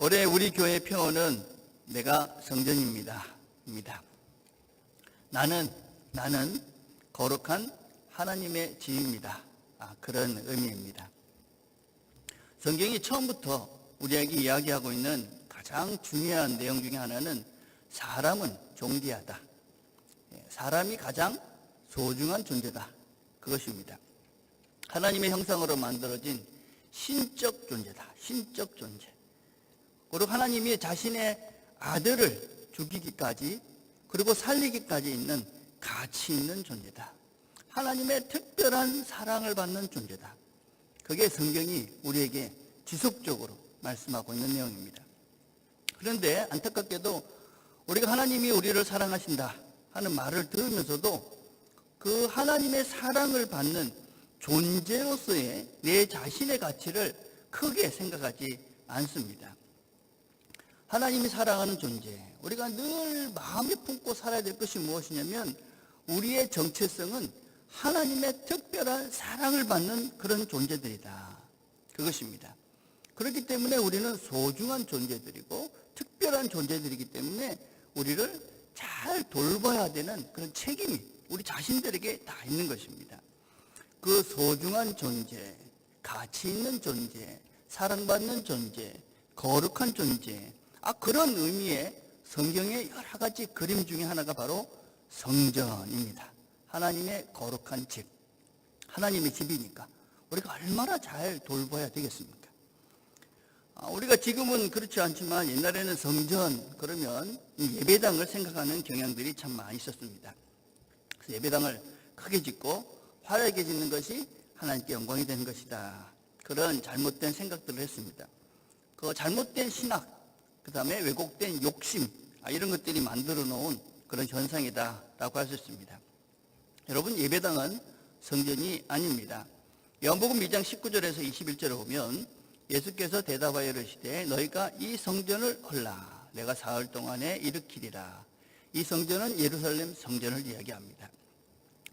올해 우리 교회 표어는 내가 성전입니다. 나는 거룩한 하나님의 집입니다. 그런 의미입니다. 성경이 처음부터 우리에게 이야기하고 있는 가장 중요한 내용 중에 하나는 사람은 존귀하다. 사람이 가장 소중한 존재다. 그것입니다. 하나님의 형상으로 만들어진 신적 존재다. 신적 존재. 그리고 하나님이 자신의 아들을 죽이기까지 그리고 살리기까지 있는 가치 있는 존재다. 하나님의 특별한 사랑을 받는 존재다. 그게 성경이 우리에게 지속적으로 말씀하고 있는 내용입니다. 그런데 안타깝게도 우리가 하나님이 우리를 사랑하신다 하는 말을 들으면서도 그 하나님의 사랑을 받는 존재로서의 내 자신의 가치를 크게 생각하지 않습니다. 하나님이 사랑하는 존재, 우리가 늘 마음에 품고 살아야 될 것이 무엇이냐면 우리의 정체성은 하나님의 특별한 사랑을 받는 그런 존재들이다. 그것입니다. 그렇기 때문에 우리는 소중한 존재들이고 특별한 존재들이기 때문에 우리를 잘 돌봐야 되는 그런 책임이 우리 자신들에게 다 있는 것입니다. 그 소중한 존재, 가치 있는 존재, 사랑받는 존재, 거룩한 존재, 그런 의미의 성경의 여러 가지 그림 중에 하나가 바로 성전입니다. 하나님의 거룩한 집, 하나님의 집이니까 우리가 얼마나 잘 돌봐야 되겠습니까? 우리가 지금은 그렇지 않지만 옛날에는 성전 그러면 예배당을 생각하는 경향들이 참 많이 있었습니다. 그래서 예배당을 크게 짓고 화려하게 짓는 것이 하나님께 영광이 되는 것이다. 그런 잘못된 생각들을 했습니다. 그 잘못된 신학, 그 다음에 왜곡된 욕심, 이런 것들이 만들어 놓은 그런 현상이다라고 할 수 있습니다. 여러분, 예배당은 성전이 아닙니다. 요한복음 2장 19절에서 21절을 보면 예수께서 대답하여 이르시되 너희가 이 성전을 헐라 내가 사흘 동안에 일으키리라. 이 성전은 예루살렘 성전을 이야기합니다.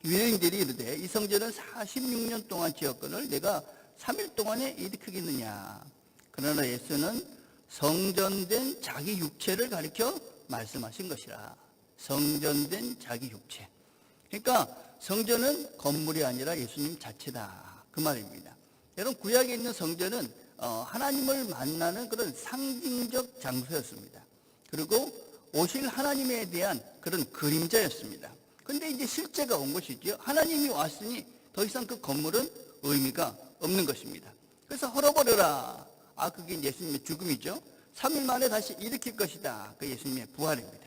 유대인들이 이르되 이 성전은 46년 동안 지었거늘 내가 3일 동안에 일으키겠느냐. 그러나 예수는 성전된 자기 육체를 가리켜 말씀하신 것이라. 성전된 자기 육체. 그러니까 성전은 건물이 아니라 예수님 자체다. 그 말입니다. 여러분, 구약에 있는 성전은 하나님을 만나는 그런 상징적 장소였습니다. 그리고 오실 하나님에 대한 그런 그림자였습니다. 그런데 이제 실제가 온 것이죠. 하나님이 왔으니 더 이상 그 건물은 의미가 없는 것입니다. 그래서 헐어버려라. 그게 예수님의 죽음이죠. 3일 만에 다시 일으킬 것이다. 그 예수님의 부활입니다.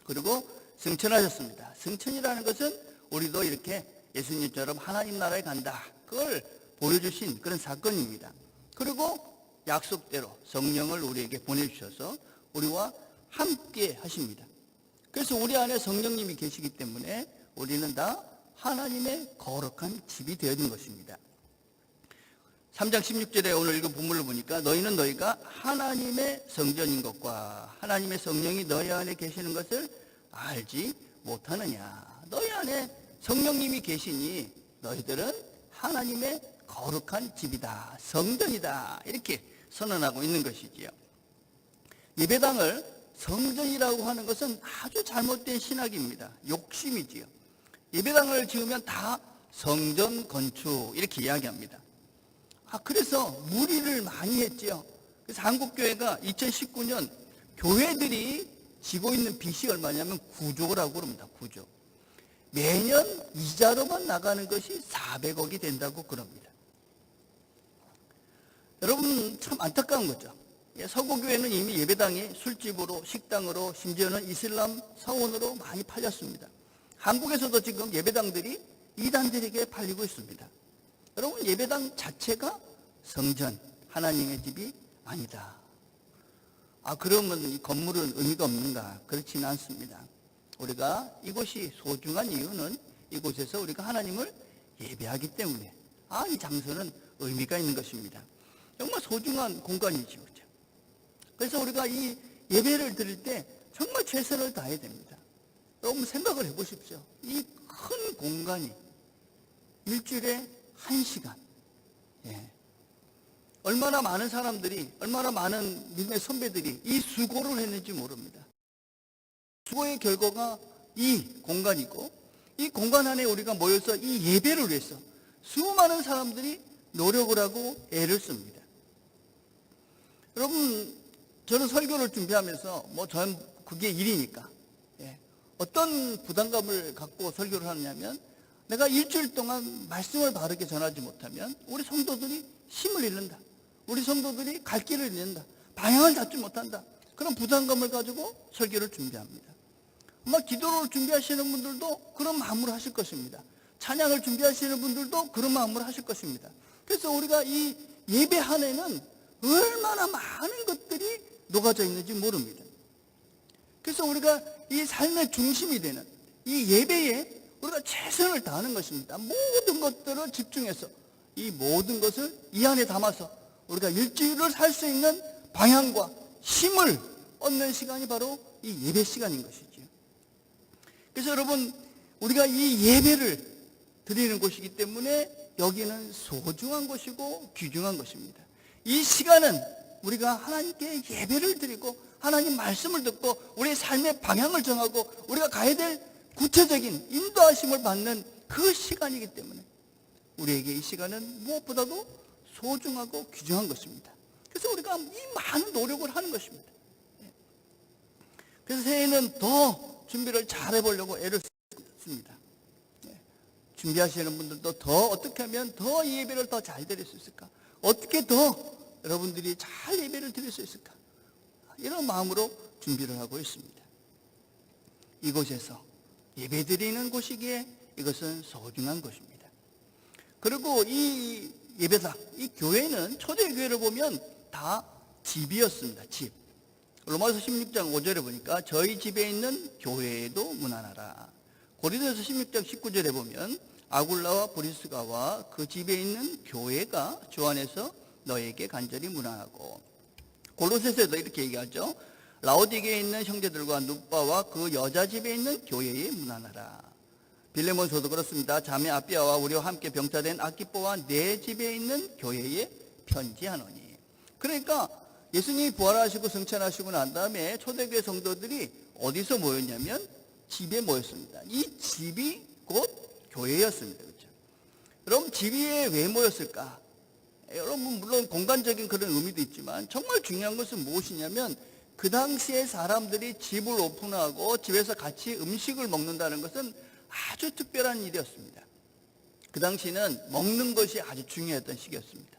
그리고 승천하셨습니다. 승천이라는 것은 우리도 이렇게 예수님처럼 하나님 나라에 간다. 그걸 보여주신 그런 사건입니다. 그리고 약속대로 성령을 우리에게 보내주셔서 우리와 함께 하십니다. 그래서 우리 안에 성령님이 계시기 때문에 우리는 다 하나님의 거룩한 집이 되어 있는 것입니다. 3장 16절에 오늘 읽은 본문을 보니까 너희가 하나님의 성전인 것과 하나님의 성령이 너희 안에 계시는 것을 알지 못하느냐. 너희 안에 성령님이 계시니 너희들은 하나님의 거룩한 집이다. 성전이다. 이렇게 선언하고 있는 것이지요. 예배당을 성전이라고 하는 것은 아주 잘못된 신학입니다. 욕심이지요. 예배당을 지으면 다 성전 건축 이렇게 이야기합니다. 그래서 무리를 많이 했지요. 그래서 한국교회가 2019년 교회들이 지고 있는 빚이 얼마냐면 9조라고 그럽니다. 9조. 매년 이자로만 나가는 것이 400억이 된다고 그럽니다. 여러분, 참 안타까운 거죠. 서구교회는 이미 예배당이 술집으로, 식당으로, 심지어는 이슬람 사원으로 많이 팔렸습니다. 한국에서도 지금 예배당들이 이단들에게 팔리고 있습니다. 여러분, 예배당 자체가 성전, 하나님의 집이 아니다. 그러면 이 건물은 의미가 없는가? 그렇지는 않습니다. 우리가 이곳이 소중한 이유는 이곳에서 우리가 하나님을 예배하기 때문에 이 장소는 의미가 있는 것입니다. 정말 소중한 공간이죠. 그래서 우리가 이 예배를 드릴 때 정말 최선을 다해야 됩니다. 여러분, 생각을 해보십시오. 이 큰 공간이 일주일에 1시간, 얼마나 많은 사람들이, 얼마나 많은 믿음의 선배들이 이 수고를 했는지 모릅니다. 수고의 결과가 이 공간이고, 이 공간 안에 우리가 모여서 이 예배를 위해서 수많은 사람들이 노력을 하고 애를 씁니다. 여러분, 저는 설교를 준비하면서 저는 그게 일이니까 어떤 부담감을 갖고 설교를 하느냐면, 내가 일주일 동안 말씀을 바르게 전하지 못하면 우리 성도들이 힘을 잃는다, 우리 성도들이 갈 길을 잃는다, 방향을 잡지 못한다, 그런 부담감을 가지고 설교를 준비합니다. 아마 기도를 준비하시는 분들도 그런 마음으로 하실 것입니다. 찬양을 준비하시는 분들도 그런 마음으로 하실 것입니다. 그래서 우리가 이 예배 안에는 얼마나 많은 것들이 녹아져 있는지 모릅니다. 그래서 우리가 이 삶의 중심이 되는 이 예배에 우리가 최선을 다하는 것입니다. 모든 것들을 집중해서 이 모든 것을 이 안에 담아서 우리가 일주일을 살 수 있는 방향과 힘을 얻는 시간이 바로 이 예배 시간인 것이죠. 그래서 여러분, 우리가 이 예배를 드리는 곳이기 때문에 여기는 소중한 곳이고 귀중한 것입니다. 이 시간은 우리가 하나님께 예배를 드리고 하나님 말씀을 듣고 우리의 삶의 방향을 정하고 우리가 가야 될 구체적인 인도하심을 받는 그 시간이기 때문에 우리에게 이 시간은 무엇보다도 소중하고 귀중한 것입니다. 그래서 우리가 이 많은 노력을 하는 것입니다. 그래서 새해에는 더 준비를 잘 해보려고 애를 씁니다. 준비하시는 분들도 더 어떻게 하면 더 이 예배를 더 잘 드릴 수 있을까? 어떻게 더 여러분들이 잘 예배를 드릴 수 있을까? 이런 마음으로 준비를 하고 있습니다. 이곳에서 예배 드리는 곳이기에 이것은 소중한 곳입니다. 그리고 이 예배당, 이 교회는 초대교회를 보면 다 집이었습니다. 집. 로마서 16장 5절에 보니까 저희 집에 있는 교회에도 문안하라. 고린도서 16장 19절에 보면 아굴라와 브리스가와 그 집에 있는 교회가 주 안에서 너에게 간절히 문안하고, 골로새서에도 이렇게 얘기하죠. 라오디게에 있는 형제들과 누바와 그 여자 집에 있는 교회에 문안하라. 빌레몬서도 그렇습니다. 자매 아비아와 우리와 함께 병자된 아키뽀와 내 집에 있는 교회에 편지하노니. 그러니까 예수님이 부활하시고 승천하시고 난 다음에 초대교회 성도들이 어디서 모였냐면 집에 모였습니다. 이 집이 곧 교회였습니다. 그렇죠? 여러분, 집에 왜 모였을까? 여러분, 물론 공간적인 그런 의미도 있지만 정말 중요한 것은 무엇이냐면, 그 당시에 사람들이 집을 오픈하고 집에서 같이 음식을 먹는다는 것은 아주 특별한 일이었습니다. 그 당시는 먹는 것이 아주 중요했던 시기였습니다.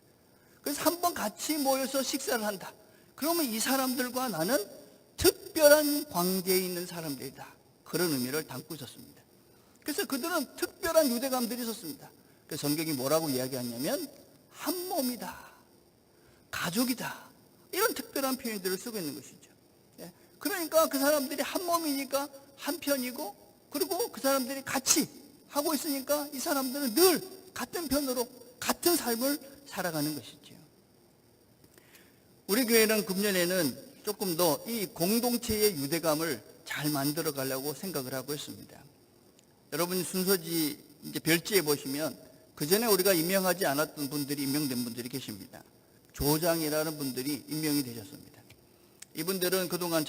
그래서 한번 같이 모여서 식사를 한다. 그러면 이 사람들과 나는 특별한 관계에 있는 사람들이다. 그런 의미를 담고 있었습니다. 그래서 그들은 특별한 유대감들이 있었습니다. 그래서 성경이 뭐라고 이야기하냐면 한 몸이다, 가족이다, 이런 특별한 표현들을 쓰고 있는 것이죠. 그러니까 그 사람들이 한 몸이니까 한 편이고, 그리고 그 사람들이 같이 하고 있으니까 이 사람들은 늘 같은 편으로 같은 삶을 살아가는 것이죠. 우리 교회는 금년에는 조금 더 이 공동체의 유대감을 잘 만들어 가려고 생각을 하고 있습니다. 여러분, 순서지 이제 별지에 보시면 그 전에 우리가 임명하지 않았던 분들이 임명된 분들이 계십니다. 조장이라는 분들이 임명이 되셨습니다. 이분들은 그동안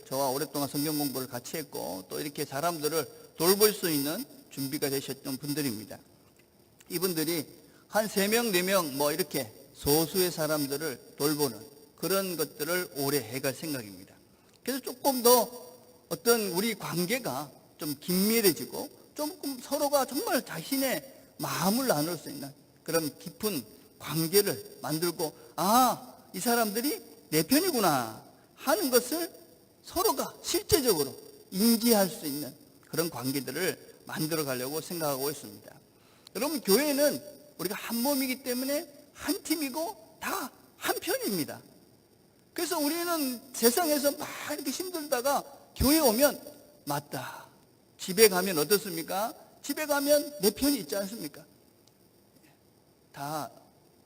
저와 오랫동안 성경 공부를 같이 했고 또 이렇게 사람들을 돌볼 수 있는 준비가 되셨던 분들입니다. 이분들이 한 3명, 4명 이렇게 소수의 사람들을 돌보는 그런 것들을 올해 해갈 생각입니다. 그래서 조금 더 어떤 우리 관계가 좀 긴밀해지고 조금 서로가 정말 자신의 마음을 나눌 수 있는 그런 깊은 관계를 만들고, 이 사람들이 내 편이구나 하는 것을 서로가 실제적으로 인지할 수 있는 그런 관계들을 만들어 가려고 생각하고 있습니다. 여러분, 교회는 우리가 한 몸이기 때문에 한 팀이고 다 한 편입니다. 그래서 우리는 세상에서 막 이렇게 힘들다가 교회 오면, 맞다, 집에 가면 어떻습니까? 집에 가면 내 편이 있지 않습니까? 다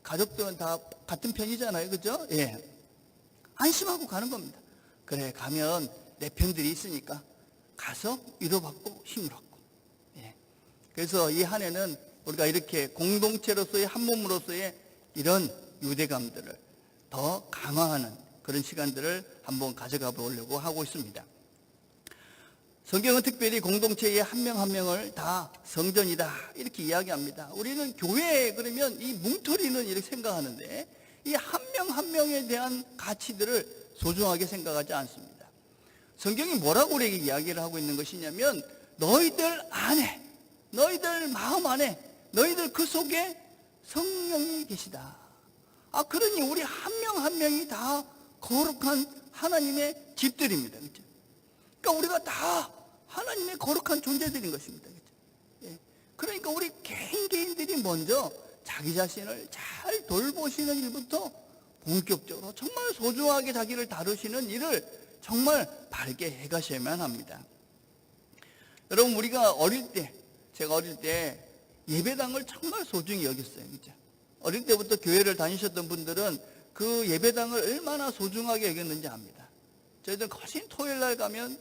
가족들은 다 같은 편이잖아요. 그죠? 예. 안심하고 가는 겁니다. 그래, 가면 내 편들이 있으니까 가서 위로받고 힘을 얻고. 예. 그래서 이 한 해는 우리가 이렇게 공동체로서의 한 몸으로서의 이런 유대감들을 더 강화하는 그런 시간들을 한번 가져가 보려고 하고 있습니다. 성경은 특별히 공동체의 한 명 한 명을 다 성전이다 이렇게 이야기합니다. 우리는 교회 그러면 이 뭉터리는 이렇게 생각하는데 이 한 명 한 명에 대한 가치들을 소중하게 생각하지 않습니다. 성경이 뭐라고 우리에게 이야기를 하고 있는 것이냐면 너희들 안에, 너희들 마음 안에, 너희들 그 속에 성령이 계시다. 그러니 우리 한 명 한 명이 다 거룩한 하나님의 집들입니다. 그렇죠? 그러니까 우리가 다 하나님의 거룩한 존재들인 것입니다. 그렇죠? 그러니까 우리 개인들이 먼저 자기 자신을 잘 돌보시는 일부터 본격적으로 정말 소중하게 자기를 다루시는 일을 정말 바르게 해가셔야만 합니다. 여러분, 우리가 제가 어릴 때 예배당을 정말 소중히 여겼어요. 그렇죠? 어릴 때부터 교회를 다니셨던 분들은 그 예배당을 얼마나 소중하게 여겼는지 압니다. 저희들 거신 토요일 날 가면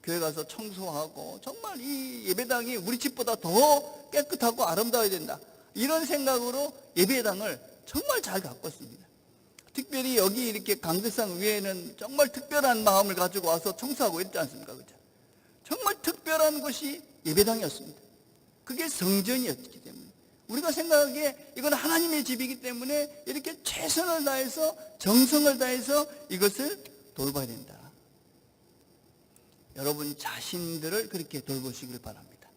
교회 가서 청소하고 정말 이 예배당이 우리 집보다 더 깨끗하고 아름다워야 된다. 이런 생각으로 예배당을 정말 잘 가꿨습니다. 특별히 여기 이렇게 강대상 위에는 정말 특별한 마음을 가지고 와서 청소하고 있지 않습니까? 그렇죠? 정말 특별한 곳이 예배당이었습니다. 그게 성전이었기 때문에 우리가 생각하기에 이건 하나님의 집이기 때문에 이렇게 최선을 다해서 정성을 다해서 이것을 돌봐야 된다. 여러분 자신들을 그렇게 돌보시길 바랍니다.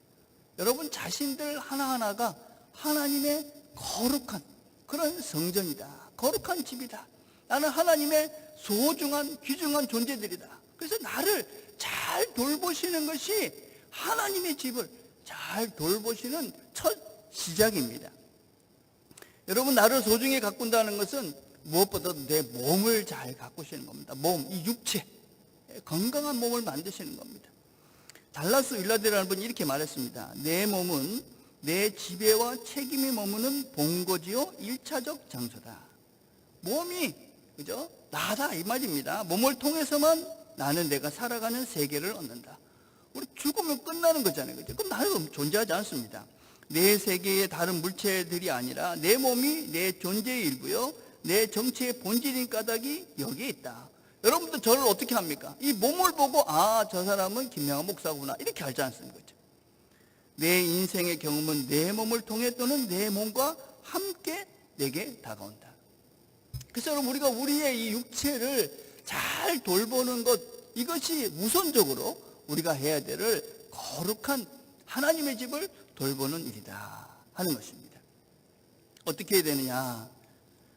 여러분 자신들 하나하나가 하나님의 거룩한 그런 성전이다. 거룩한 집이다. 나는 하나님의 소중한 귀중한 존재들이다. 그래서 나를 잘 돌보시는 것이 하나님의 집을 잘 돌보시는 첫 시작입니다. 여러분 나를 소중히 가꾼다는 것은 무엇보다도 내 몸을 잘 가꾸시는 겁니다. 몸, 이 육체, 건강한 몸을 만드시는 겁니다. 달라스 윌라드라는 분이 이렇게 말했습니다. 내 몸은 내 지배와 책임이 머무는 본거지요 1차적 장소다. 몸이 그죠? 나다 이 말입니다. 몸을 통해서만 나는 내가 살아가는 세계를 얻는다. 우리 죽으면 끝나는 거잖아요. 그죠? 그럼 나는 존재하지 않습니다. 내 세계의 다른 물체들이 아니라 내 몸이 내 존재의 일부요. 내 정체의 본질인 까닭이 여기에 있다. 여러분들 저를 어떻게 합니까? 이 몸을 보고 저 사람은 김명환 목사구나 이렇게 알지 않습니까? 내 인생의 경험은 내 몸을 통해 또는 내 몸과 함께 내게 다가온다. 그래서 여러분 우리가 우리의 이 육체를 잘 돌보는 것 이것이 우선적으로 우리가 해야 될 거룩한 하나님의 집을 돌보는 일이다 하는 것입니다. 어떻게 해야 되느냐?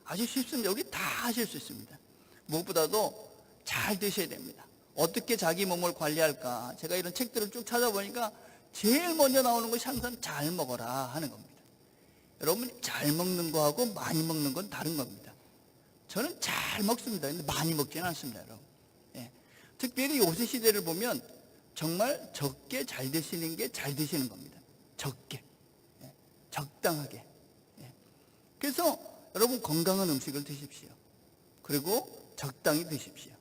아주 쉽습니다. 우리 다 하실 수 있습니다. 무엇보다도 잘 드셔야 됩니다. 어떻게 자기 몸을 관리할까? 제가 이런 책들을 쭉 찾아보니까 제일 먼저 나오는 것이 항상 잘 먹어라 하는 겁니다. 여러분 잘 먹는 거하고 많이 먹는 건 다른 겁니다. 저는 잘 먹습니다. 근데 많이 먹지는 않습니다. 여러분. 특별히 요새 시대를 보면 정말 적게 잘 드시는 게 잘 드시는 겁니다. 적게, 적당하게. 그래서 여러분 건강한 음식을 드십시오. 그리고 적당히 드십시오.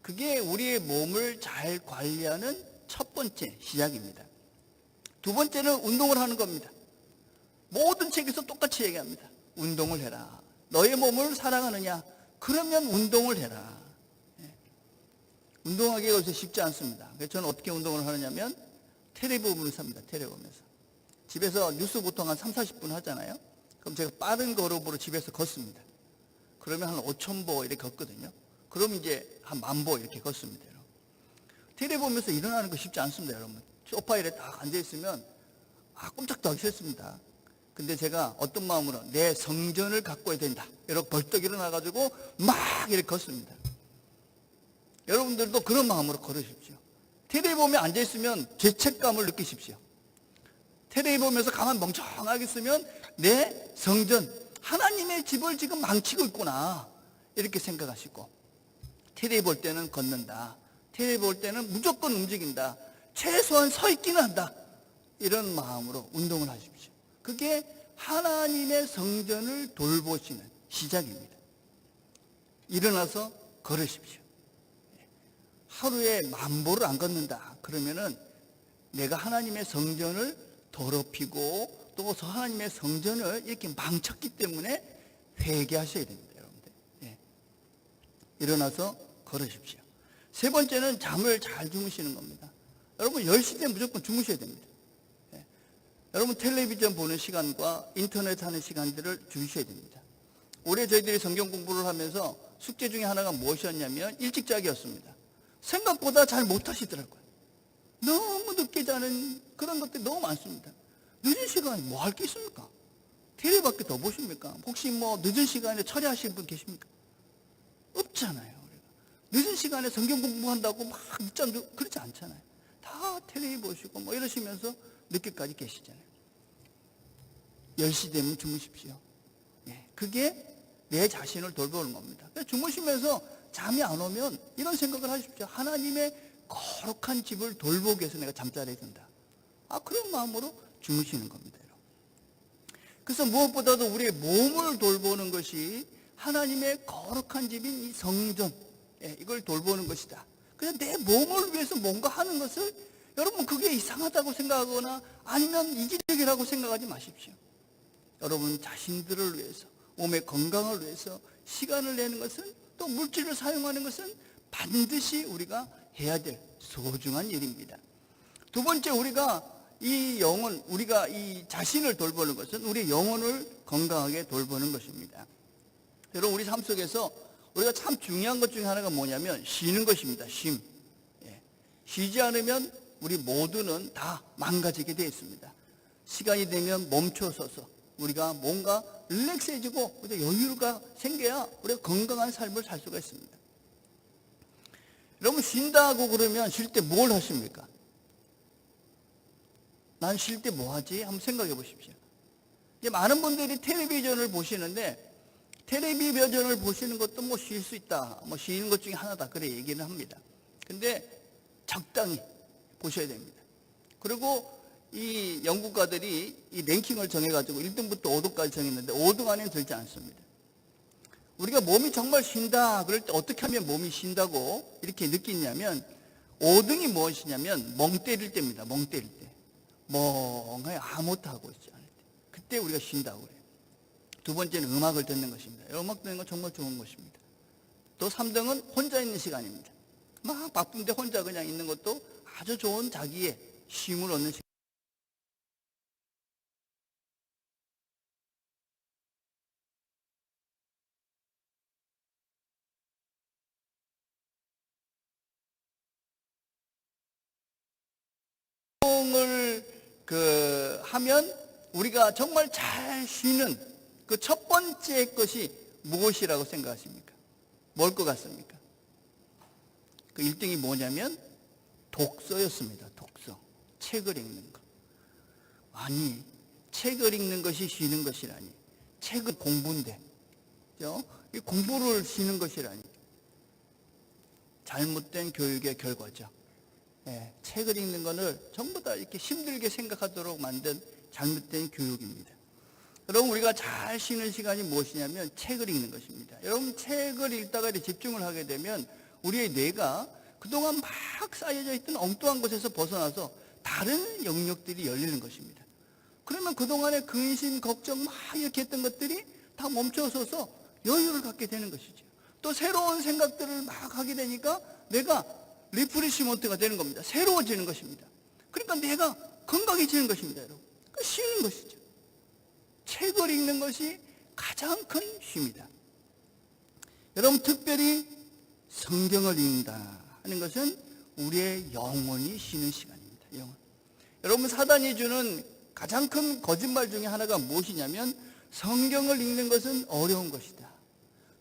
그게 우리의 몸을 잘 관리하는 첫 번째 시작입니다. 두 번째는 운동을 하는 겁니다. 모든 책에서 똑같이 얘기합니다. 운동을 해라. 너의 몸을 사랑하느냐? 그러면 운동을 해라. 운동하기가 요새 쉽지 않습니다. 그래서 저는 어떻게 운동을 하느냐면 텔레비 보면서 합니다. 텔레비 보면서. 집에서 뉴스 보통 한 3, 40분 하잖아요. 그럼 제가 빠른 걸음으로 집에서 걷습니다. 그러면 한 5,000보 이렇게 걷거든요. 그럼 이제 한 10,000보 이렇게 걷습니다. 텔레비 보면서 일어나는 거 쉽지 않습니다. 여러분. 소파에 딱 앉아있으면 꼼짝도 하기 싫습니다. 근데 제가 어떤 마음으로 내 성전을 가꿔야 된다 이렇게 벌떡 일어나가지고 막 이렇게 걷습니다. 여러분들도 그런 마음으로 걸으십시오. 텔레비 보면 앉아있으면 죄책감을 느끼십시오. 텔레비 보면서 가만 멍청하게 있으면 내 성전 하나님의 집을 지금 망치고 있구나 이렇게 생각하시고, 텔레비 볼 때는 걷는다, 텔레비 볼 때는 무조건 움직인다, 최소한 서 있기는 한다, 이런 마음으로 운동을 하십시오. 그게 하나님의 성전을 돌보시는 시작입니다. 일어나서 걸으십시오. 하루에 10,000보를 안 걷는다 그러면은 내가 하나님의 성전을 더럽히고 또 하나님의 성전을 이렇게 망쳤기 때문에 회개하셔야 됩니다. 일어나서 걸으십시오. 세 번째는 잠을 잘 주무시는 겁니다. 여러분 10시 때 무조건 주무셔야 됩니다. 여러분 텔레비전 보는 시간과 인터넷 하는 시간들을 줄이셔야 됩니다. 올해 저희들이 성경 공부를 하면서 숙제 중에 하나가 무엇이었냐면 일찍 자기였습니다. 생각보다 잘 못하시더라고요. 너무 늦게 자는 그런 것들이 너무 많습니다. 늦은 시간에 뭐 할 게 있습니까? 텔레비밖에 더 보십니까? 혹시 뭐 늦은 시간에 처리하시는 분 계십니까? 없잖아요. 우리가. 늦은 시간에 성경 공부한다고 막 늦잠 그렇지 않잖아요. 다 텔레비 보시고 뭐 이러시면서 늦게까지 계시잖아요. 10시 되면 주무십시오. 그게 내 자신을 돌보는 겁니다. 주무시면서 잠이 안 오면 이런 생각을 하십시오. 하나님의 거룩한 집을 돌보기 위해서 내가 잠자리에 든다. 그런 마음으로 주무시는 겁니다. 그래서 무엇보다도 우리의 몸을 돌보는 것이 하나님의 거룩한 집인 이 성전, 이걸 돌보는 것이다. 그래서 내 몸을 위해서 뭔가 하는 것을 여러분 그게 이상하다고 생각하거나 아니면 이기적이라고 생각하지 마십시오. 여러분 자신들을 위해서, 몸의 건강을 위해서 시간을 내는 것은, 또 물질을 사용하는 것은 반드시 우리가 해야 될 소중한 일입니다. 두 번째, 우리가 이 자신을 돌보는 것은 우리의 영혼을 건강하게 돌보는 것입니다. 여러분 우리 삶 속에서 우리가 참 중요한 것 중에 하나가 뭐냐면 쉬는 것입니다. 쉼. 쉬지 않으면 우리 모두는 다 망가지게 되어 있습니다. 시간이 되면 멈춰서서 우리가 뭔가 릴렉스해지고 여유가 생겨야 우리가 건강한 삶을 살 수가 있습니다. 여러분 쉰다고 그러면 쉴 때 뭘 하십니까? 난 쉴 때 뭐 하지? 한번 생각해 보십시오. 이제 많은 분들이 텔레비전을 보시는데 텔레비전을 보시는 것도 뭐 쉴 수 있다, 뭐 쉬는 것 중에 하나다, 그래 얘기는 합니다. 근데 적당히 보셔야 됩니다. 그리고 이 연구가들이 이 랭킹을 정해가지고 1등부터 5등까지 정했는데 5등 안에는 들지 않습니다. 우리가 몸이 정말 쉰다 그럴 때 어떻게 하면 몸이 쉰다고 이렇게 느끼냐면 5등이 무엇이냐면 멍 때릴 때입니다. 멍 때릴 때. 멍하니 아무것도 하고 있지 않을 때. 그때 우리가 쉰다고 그래요. 두 번째는 음악을 듣는 것입니다. 음악 듣는 건 정말 좋은 것입니다. 또 3등은 혼자 있는 시간입니다. 막 바쁜데 혼자 그냥 있는 것도 아주 좋은 자기의 쉼을 얻는 시간. 운동을 하면 우리가 정말 잘 쉬는 그 첫 번째 것이 무엇이라고 생각하십니까? 뭘 것 같습니까? 그 1등이 뭐냐면 독서였습니다. 독서. 책을 읽는 거. 아니, 책을 읽는 것이 쉬는 것이라니. 책은 공부인데, 이 공부를 쉬는 것이라니. 잘못된 교육의 결과죠. 책을 읽는 것을 전부 다 이렇게 힘들게 생각하도록 만든 잘못된 교육입니다. 여러분 우리가 잘 쉬는 시간이 무엇이냐면 책을 읽는 것입니다. 여러분 책을 읽다가 집중을 하게 되면 우리의 뇌가 그동안 막 쌓여져 있던 엉뚱한 곳에서 벗어나서 다른 영역들이 열리는 것입니다. 그러면 그동안의 근심, 걱정 막 이렇게 했던 것들이 다 멈춰서서 여유를 갖게 되는 것이죠. 또 새로운 생각들을 막 하게 되니까 내가 리프레시먼트가 되는 겁니다. 새로워지는 것입니다. 그러니까 내가 건강해지는 것입니다. 여러분. 그러니까 쉬는 것이죠. 책을 읽는 것이 가장 큰 쉼이다. 여러분 특별히 성경을 읽는다 하는 것은 우리의 영혼이 쉬는 시간입니다. 영혼. 여러분 사단이 주는 가장 큰 거짓말 중에 하나가 무엇이냐면 성경을 읽는 것은 어려운 것이다.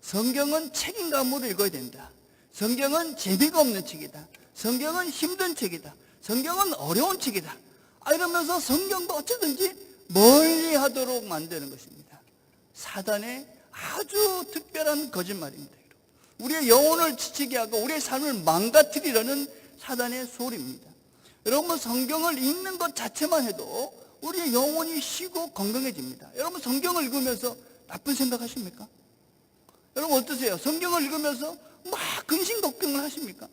성경은 책임감으로 읽어야 된다. 성경은 재미가 없는 책이다. 성경은 힘든 책이다. 성경은 어려운 책이다. 이러면서 성경도 어쩌든지 멀리 하도록 만드는 것입니다. 사단의 아주 특별한 거짓말입니다. 우리의 영혼을 지치게 하고 우리의 삶을 망가뜨리려는 사단의 소리입니다. 여러분 성경을 읽는 것 자체만 해도 우리의 영혼이 쉬고 건강해집니다. 여러분 성경을 읽으면서 나쁜 생각하십니까? 여러분 어떠세요? 성경을 읽으면서 막 근심 걱정을 하십니까?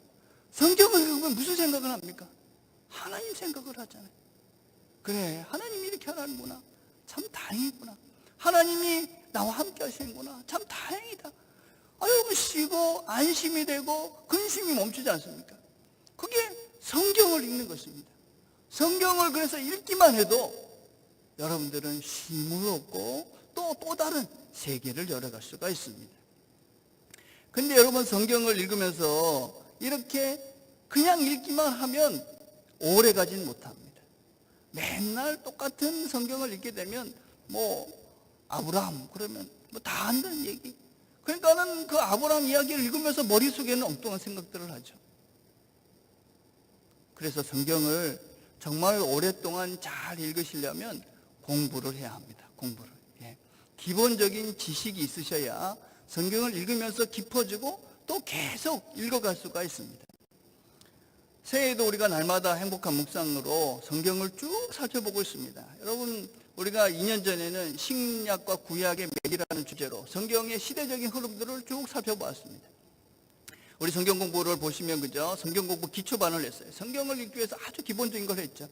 성경을 읽으면 무슨 생각을 합니까? 하나님 생각을 하잖아요. 그래, 하나님이 이렇게 하라는구나. 참 다행이구나. 하나님이 나와 함께 하시는구나. 참 다행이다. 여러분 쉬고 안심이 되고 근심이 멈추지 않습니까? 그게 성경을 읽는 것입니다. 성경을 그래서 읽기만 해도 여러분들은 쉼을 얻고 또 다른 세계를 열어갈 수가 있습니다. 근데 여러분 성경을 읽으면서 이렇게 그냥 읽기만 하면 오래 가진 못합니다. 맨날 똑같은 성경을 읽게 되면 아브라함 그러면 다 한다는 얘기. 그러니까는 그 아브라함 이야기를 읽으면서 머릿속에는 엉뚱한 생각들을 하죠. 그래서 성경을 정말 오랫동안 잘 읽으시려면 공부를 해야 합니다. 공부를. 기본적인 지식이 있으셔야 성경을 읽으면서 깊어지고 또 계속 읽어갈 수가 있습니다. 새해에도 우리가 날마다 행복한 묵상으로 성경을 쭉 살펴보고 있습니다. 여러분, 우리가 2년 전에는 신약과 구약의 맥이라는 주제로 성경의 시대적인 흐름들을 쭉 살펴보았습니다. 우리 성경 공부를 보시면 그죠? 성경 공부 기초반을 했어요. 성경을 읽기 위해서 아주 기본적인 걸 했죠.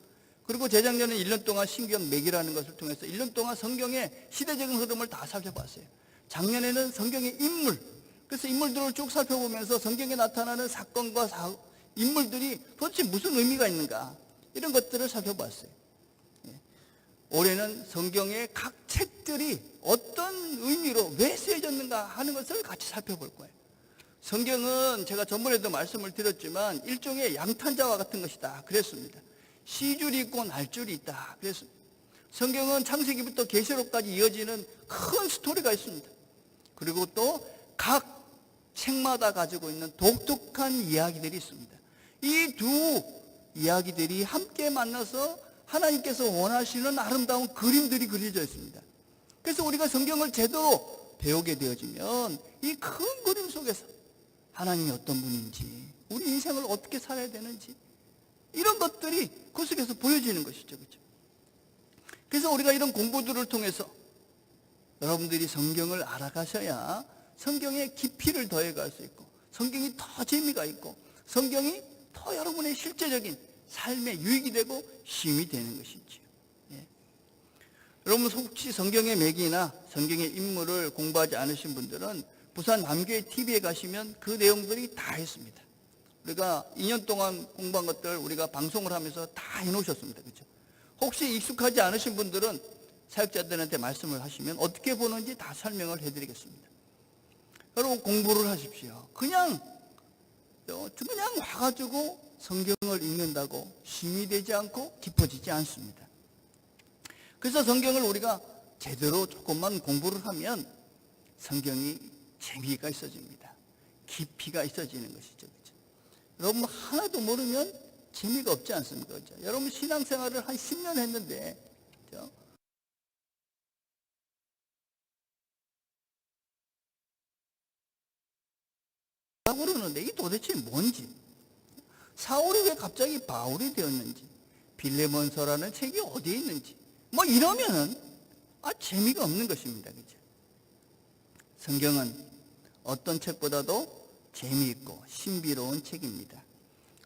그리고 재작년에 1년 동안 신구약 맥이라는 것을 통해서 1년 동안 성경의 시대적인 흐름을 다 살펴봤어요. 작년에는 성경의 인물, 그래서 인물들을 쭉 살펴보면서 성경에 나타나는 사건과 인물들이 도대체 무슨 의미가 있는가, 이런 것들을 살펴봤어요. 올해는 성경의 각 책들이 어떤 의미로 왜 쓰여졌는가 하는 것을 같이 살펴볼 거예요. 성경은 제가 전번에도 말씀을 드렸지만 일종의 양탄자와 같은 것이다 그랬습니다. 시줄이 있고 날줄이 있다 그랬습니다. 성경은 창세기부터 계시록까지 이어지는 큰 스토리가 있습니다. 그리고 또 각 책마다 가지고 있는 독특한 이야기들이 있습니다. 이 두 이야기들이 함께 만나서 하나님께서 원하시는 아름다운 그림들이 그려져 있습니다. 그래서 우리가 성경을 제대로 배우게 되어지면 이 큰 그림 속에서 하나님이 어떤 분인지, 우리 인생을 어떻게 살아야 되는지, 이런 것들이 그 속에서 보여지는 것이죠. 그렇죠? 그래서 우리가 이런 공부들을 통해서 여러분들이 성경을 알아가셔야 성경의 깊이를 더해갈 수 있고, 성경이 더 재미가 있고, 성경이 더 여러분의 실제적인 삶에 유익이 되고 힘이 되는 것이지요. 여러분 혹시 성경의 맥이나 성경의 인물을 공부하지 않으신 분들은 부산 남교회 TV에 가시면 그 내용들이 다 있습니다. 우리가 2년 동안 공부한 것들 우리가 방송을 하면서 다 해놓으셨습니다. 그렇죠? 혹시 익숙하지 않으신 분들은 사역자들한테 말씀을 하시면 어떻게 보는지 다 설명을 해드리겠습니다. 여러분 공부를 하십시오. 그냥 와가지고 성경을 읽는다고 힘이 되지 않고 깊어지지 않습니다. 그래서 성경을 우리가 제대로 조금만 공부를 하면 성경이 재미가 있어집니다. 깊이가 있어지는 것이죠. 그렇죠? 여러분 하나도 모르면 재미가 없지 않습니까? 그렇죠? 여러분 신앙생활을 한 10년 했는데, 그렇죠? 그러는데 이게 도대체 뭔지, 사울이 왜 갑자기 바울이 되었는지, 빌레몬서라는 책이 어디에 있는지, 이러면은 재미가 없는 것입니다. 그죠? 성경은 어떤 책보다도 재미있고 신비로운 책입니다.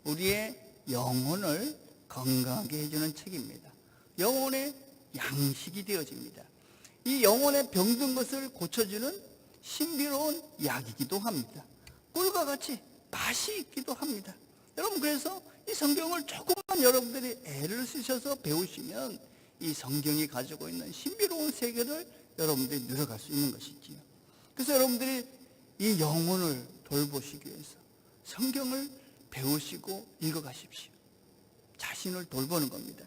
우리의 영혼을 건강하게 해주는 책입니다. 영혼의 양식이 되어집니다. 이 영혼의 병든 것을 고쳐주는 신비로운 약이기도 합니다. 꿀과 같이 맛이 있기도 합니다. 여러분 그래서 이 성경을 조금만 여러분들이 애를 쓰셔서 배우시면 이 성경이 가지고 있는 신비로운 세계를 여러분들이 누려갈 수 있는 것이지요. 그래서 여러분들이 이 영혼을 돌보시기 위해서 성경을 배우시고 읽어가십시오. 자신을 돌보는 겁니다.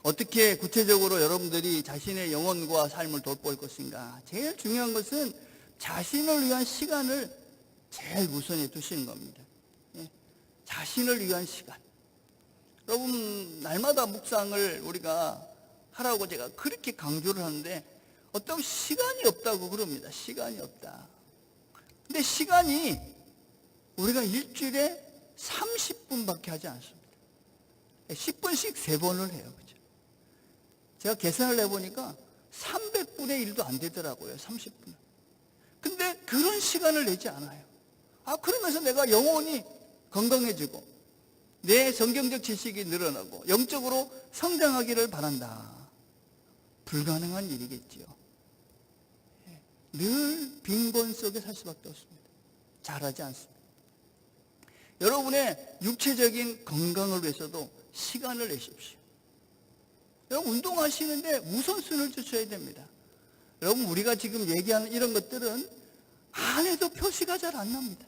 어떻게 구체적으로 여러분들이 자신의 영혼과 삶을 돌볼 것인가? 제일 중요한 것은 자신을 위한 시간을 제일 우선에 두시는 겁니다. 자신을 위한 시간. 여러분 날마다 묵상을 우리가 하라고 제가 그렇게 강조를 하는데 어떤 시간이 없다고 그럽니다. 시간이 없다. 근데 시간이 우리가 일주일에 30분밖에 하지 않습니다. 10분씩 3번을 해요. 그죠? 제가 계산을 해보니까 300분의 1도 안 되더라고요. 30분. 근데 그런 시간을 내지 않아요. 그러면서 내가 영혼이 건강해지고 내 성경적 지식이 늘어나고 영적으로 성장하기를 바란다. 불가능한 일이겠지요. 늘 빈곤 속에 살 수밖에 없습니다. 잘하지 않습니다. 여러분의 육체적인 건강을 위해서도 시간을 내십시오. 여러분 운동하시는데 우선순위를 주셔야 됩니다. 여러분 우리가 지금 얘기하는 이런 것들은 안 해도 표시가 잘 안 납니다.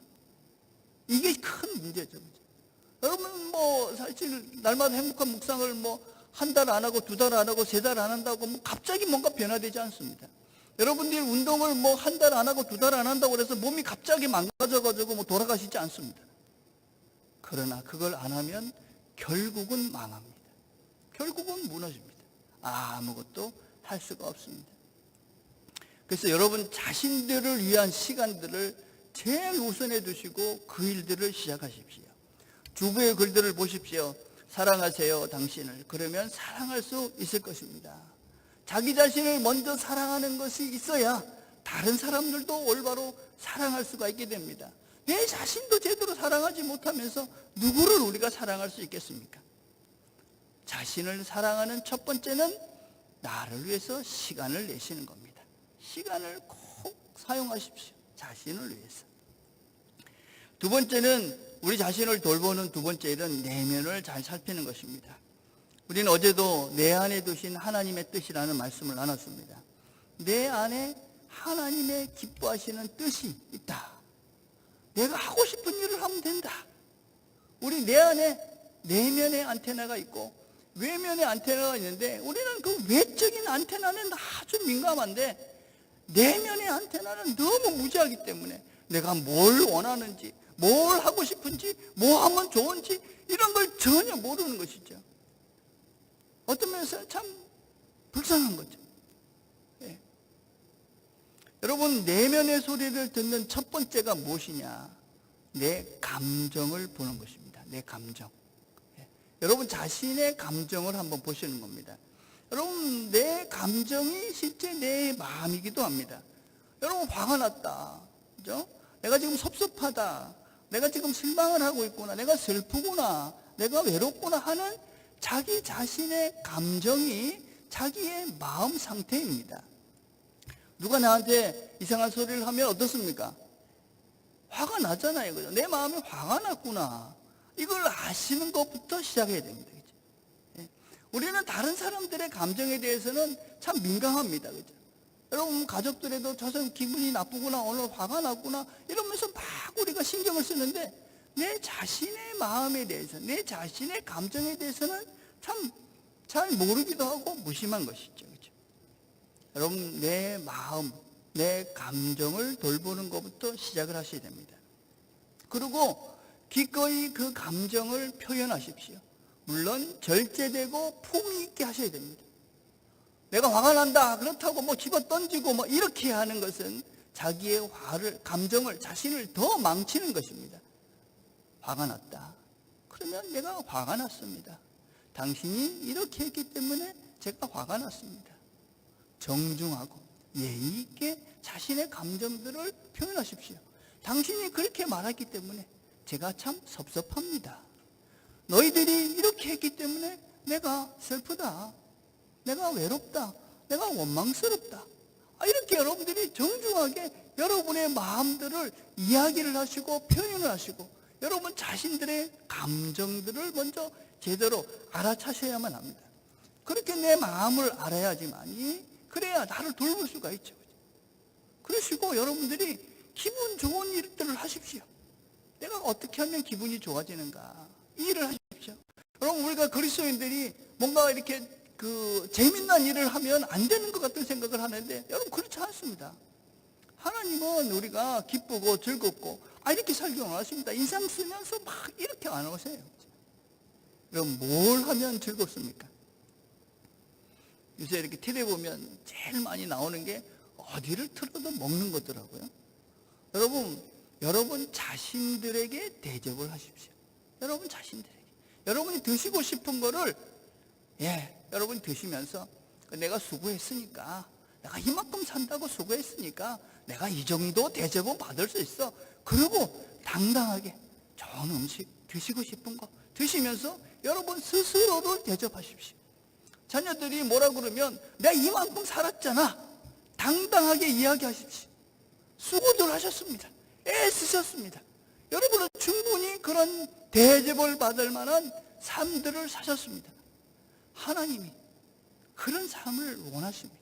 이게 큰 문제죠. 여러분 사실 날마다 행복한 묵상을 한 달 안 하고 2달 안 하고 3달 안 한다고 갑자기 뭔가 변화되지 않습니다. 여러분들이 운동을 한 달 안 하고 2달 안 한다고 해서 몸이 갑자기 망가져가지고 돌아가시지 않습니다. 그러나 그걸 안 하면 결국은 망합니다. 결국은 무너집니다. 아무것도 할 수가 없습니다. 그래서 여러분 자신들을 위한 시간들을 제일 우선해 두시고 그 일들을 시작하십시오. 주부의 글들을 보십시오. 사랑하세요 당신을. 그러면 사랑할 수 있을 것입니다. 자기 자신을 먼저 사랑하는 것이 있어야 다른 사람들도 올바로 사랑할 수가 있게 됩니다. 내 자신도 제대로 사랑하지 못하면서 누구를 우리가 사랑할 수 있겠습니까? 자신을 사랑하는 첫 번째는 나를 위해서 시간을 내시는 겁니다. 시간을 꼭 사용하십시오. 자신을 위해서. 두 번째는 우리 자신을 돌보는 두 번째 일은 내면을 잘 살피는 것입니다. 우리는 어제도 내 안에 두신 하나님의 뜻이라는 말씀을 나눴습니다. 내 안에 하나님의 기뻐하시는 뜻이 있다. 내가 하고 싶은 일을 하면 된다. 우리 내 안에 내면의 안테나가 있고 외면의 안테나가 있는데 우리는 그 외적인 안테나는 아주 민감한데 내면의 안테나는 너무 무지하기 때문에 내가 뭘 원하는지, 뭘 하고 싶은지, 뭐 하면 좋은지 이런 걸 전혀 모르는 것이죠. 어떤 면에서 참 불쌍한 거죠. 예. 여러분 내면의 소리를 듣는 첫 번째가 무엇이냐? 내 감정을 보는 것입니다. 내 감정. 예. 여러분 자신의 감정을 한번 보시는 겁니다. 여러분 내 감정이 실제 내 마음이기도 합니다. 여러분 화가 났다. 그죠? 내가 지금 섭섭하다. 내가 지금 실망을 하고 있구나. 내가 슬프구나. 내가 외롭구나 하는 자기 자신의 감정이 자기의 마음 상태입니다. 누가 나한테 이상한 소리를 하면 어떻습니까? 화가 나잖아요. 그죠? 내 마음에 화가 났구나. 이걸 아시는 것부터 시작해야 됩니다. 그죠? 예. 우리는 다른 사람들의 감정에 대해서는 참 민감합니다. 그죠? 여러분 가족들에도 저 사람 기분이 나쁘구나, 오늘 화가 났구나 이러면서 막 우리가 신경을 쓰는데 내 자신의 마음에 대해서, 내 자신의 감정에 대해서는 참 잘 모르기도 하고 무심한 것이죠. 그렇죠? 여러분 내 마음, 내 감정을 돌보는 것부터 시작을 하셔야 됩니다. 그리고 기꺼이 그 감정을 표현하십시오. 물론 절제되고 품위 있게 하셔야 됩니다. 내가 화가 난다 그렇다고 집어 던지고 이렇게 하는 것은 자기의 감정을, 자신을 더 망치는 것입니다. 화가 났다. 그러면 내가 화가 났습니다. 당신이 이렇게 했기 때문에 제가 화가 났습니다. 정중하고 예의 있게 자신의 감정들을 표현하십시오. 당신이 그렇게 말했기 때문에 제가 참 섭섭합니다. 너희들이 이렇게 했기 때문에 내가 슬프다. 내가 외롭다. 내가 원망스럽다. 이렇게 여러분들이 정중하게 여러분의 마음들을 이야기를 하시고 표현을 하시고 여러분 자신들의 감정들을 먼저 제대로 알아차셔야만 합니다. 그렇게 내 마음을 알아야지만이 그래야 나를 돌볼 수가 있죠. 그러시고 여러분들이 기분 좋은 일들을 하십시오. 내가 어떻게 하면 기분이 좋아지는가 이 일을 하십시오. 여러분 우리가 그리스도인들이 뭔가 이렇게 재미난 일을 하면 안 되는 것 같은 생각을 하는데 여러분 그렇지 않습니다. 하나님은 우리가 기쁘고 즐겁고 이렇게 살기 원하십니다. 인상 쓰면서 막 이렇게 안 오세요. 그럼 뭘 하면 즐겁습니까? 요새 이렇게 TV 보면 제일 많이 나오는 게 어디를 틀어도 먹는 거더라고요. 여러분 자신들에게 대접을 하십시오. 여러분 자신들에게. 여러분이 드시고 싶은 거를 여러분이 드시면서 내가 수고했으니까, 내가 이만큼 산다고 수고했으니까 내가 이 정도 대접은 받을 수 있어. 그리고 당당하게 좋은 음식 드시고 싶은 거 드시면서 여러분 스스로를 대접하십시오. 자녀들이 뭐라 그러면 내가 이만큼 살았잖아. 당당하게 이야기하십시오. 수고들 하셨습니다. 애쓰셨습니다. 여러분은 충분히 그런 대접을 받을 만한 삶들을 사셨습니다. 하나님이 그런 삶을 원하십니다.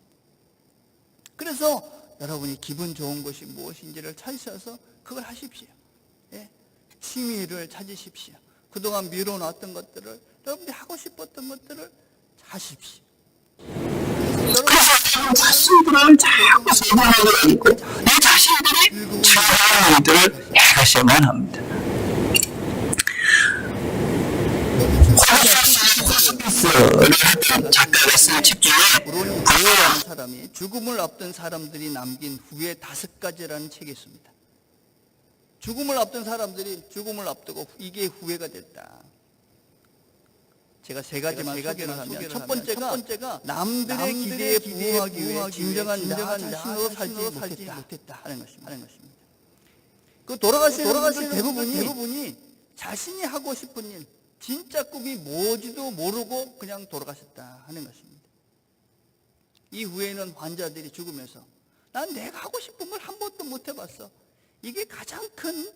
그래서 여러분이 기분 좋은 것이 무엇인지를 찾으셔서 그걸 하십시오. 예? 취미를 찾으십시오. 그동안 미뤄놨던 것들을, 여러분들이 하고 싶었던 것들을 하십시오. 그래서 자신들을 자꾸 생각하게 되고 내 자신들이 중요한 일들을 해가셔야만 합니다. 호스피스를 했던 작가가 쓴 책 중에 브로니 베어라는 사람이 죽음을 앞둔 사람들이 남긴 후회 5가지라는 책이 있습니다. 죽음을 앞둔 사람들이 죽음을 앞두고 이게 후회가 됐다. 제가 세 가지만 소개를 하면 첫 번째가 남들의 기대에 부응하기 위해 진정한 나 자신으로 살지 못했다 하는 것입니다. 그 돌아가시는 분들 대부분이 자신이 하고 싶은 일, 진짜 꿈이 뭔지도 모르고 그냥 돌아가셨다 하는 것입니다. 이 후에는 환자들이 죽으면서 난 내가 하고 싶은 걸 한 번도 못 해봤어. 이게 가장 큰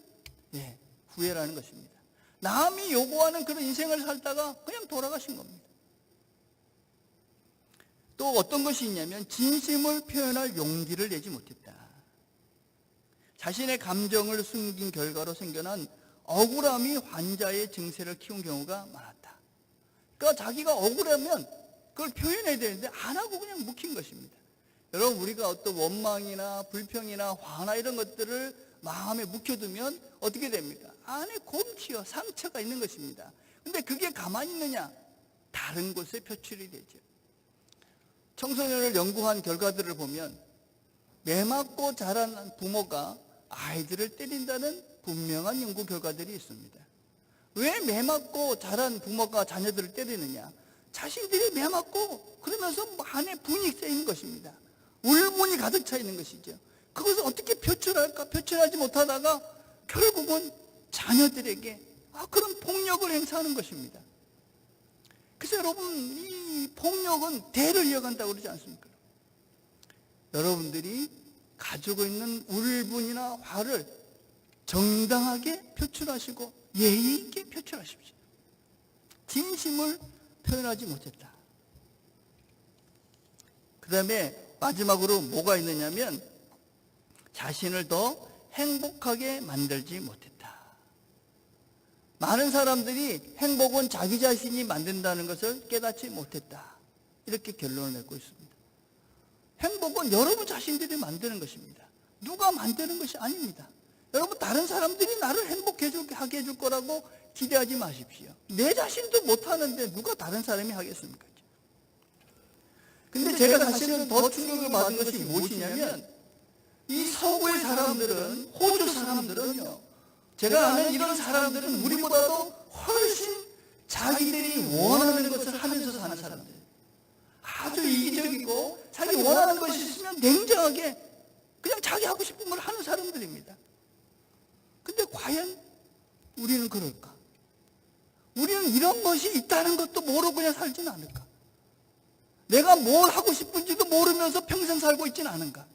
후회라는 것입니다. 남이 요구하는 그런 인생을 살다가 그냥 돌아가신 겁니다. 또 어떤 것이 있냐면 진심을 표현할 용기를 내지 못했다. 자신의 감정을 숨긴 결과로 생겨난 억울함이 환자의 증세를 키운 경우가 많았다. 그러니까 자기가 억울하면 그걸 표현해야 되는데 안 하고 그냥 묵힌 것입니다. 여러분, 우리가 어떤 원망이나 불평이나 화나 이런 것들을 마음에 묵혀두면 어떻게 됩니까? 안에 곰치와 상처가 있는 것입니다. 근데 그게 가만히 있느냐? 다른 곳에 표출이 되죠. 청소년을 연구한 결과들을 보면 매 맞고 자란 부모가 아이들을 때린다는 분명한 연구 결과들이 있습니다. 왜 매 맞고 자란 부모가 자녀들을 때리느냐? 자신들이 매 맞고 그러면서 안에 분이 쌓이는 것입니다. 울분이 가득 차 있는 것이죠. 그것을 어떻게 표출할까? 표출하지 못하다가 결국은 자녀들에게 그런 폭력을 행사하는 것입니다. 그래서 여러분, 이 폭력은 대를 이어간다고 그러지 않습니까? 여러분들이 가지고 있는 울분이나 화를 정당하게 표출하시고 예의 있게 표출하십시오. 진심을 표현하지 못했다. 그 다음에 마지막으로 뭐가 있느냐면 자신을 더 행복하게 만들지 못했다. 많은 사람들이 행복은 자기 자신이 만든다는 것을 깨닫지 못했다. 이렇게 결론을 맺고 있습니다. 행복은 여러분 자신들이 만드는 것입니다. 누가 만드는 것이 아닙니다. 여러분, 다른 사람들이 나를 하게 해줄 거라고 기대하지 마십시오. 내 자신도 못하는데 누가 다른 사람이 하겠습니까? 근데 제가 사실은 더 충격을 받은 것이 무엇이냐면 이 서구의 사람들은, 호주 사람들은요, 제가 아는 이런 사람들은 우리보다도 훨씬 자기들이 원하는 것을 하면서 사는 사람들, 아주 이기적이고 자기 원하는 것이 있으면 냉정하게 그냥 자기 하고 싶은 걸 하는 사람들입니다. 근데 과연 우리는 그럴까? 우리는 이런 것이 있다는 것도 모르고 그냥 살지는 않을까? 내가 뭘 하고 싶은지도 모르면서 평생 살고 있지는 않은가?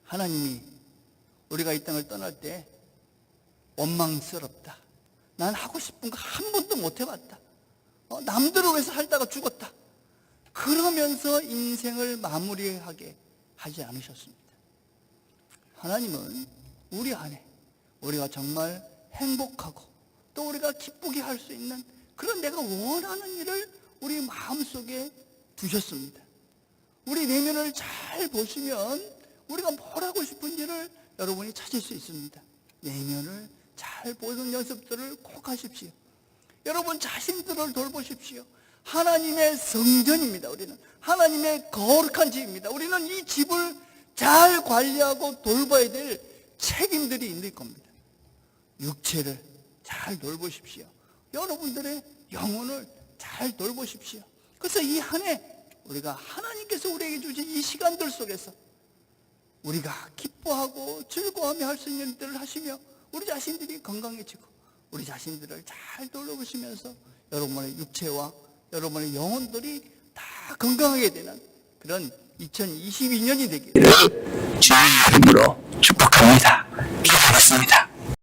하나님이 우리가 이 땅을 떠날 때 원망스럽다. 난 하고 싶은 거 한 번도 못 해봤다. 남들을 위해서 살다가 죽었다. 그러면서 인생을 마무리하게 하지 않으셨습니다. 하나님은 우리 안에 우리가 정말 행복하고 또 우리가 기쁘게 할 수 있는 그런 내가 원하는 일을 우리 마음속에 두셨습니다. 우리 내면을 잘 보시면 우리가 뭘 하고 싶은지를 여러분이 찾을 수 있습니다. 내면을 잘 보는 연습들을 꼭 하십시오. 여러분 자신들을 돌보십시오. 하나님의 성전입니다. 우리는 하나님의 거룩한 집입니다. 우리는 이 집을 잘 관리하고 돌봐야 될 책임들이 있는 겁니다. 육체를 잘 돌보십시오. 여러분들의 영혼을 잘 돌보십시오. 그래서 이 한 해 우리가 하나님께서 우리에게 주신 이 시간들 속에서 우리가 기뻐하고 즐거워하며 할 수 있는 일들을 하시며 우리 자신들이 건강해지고 우리 자신들을 잘 돌보시면서 여러분의 육체와 여러분의 영혼들이 다 건강하게 되는 그런 2022년이 되기를 주의 이름으로 축복합니다.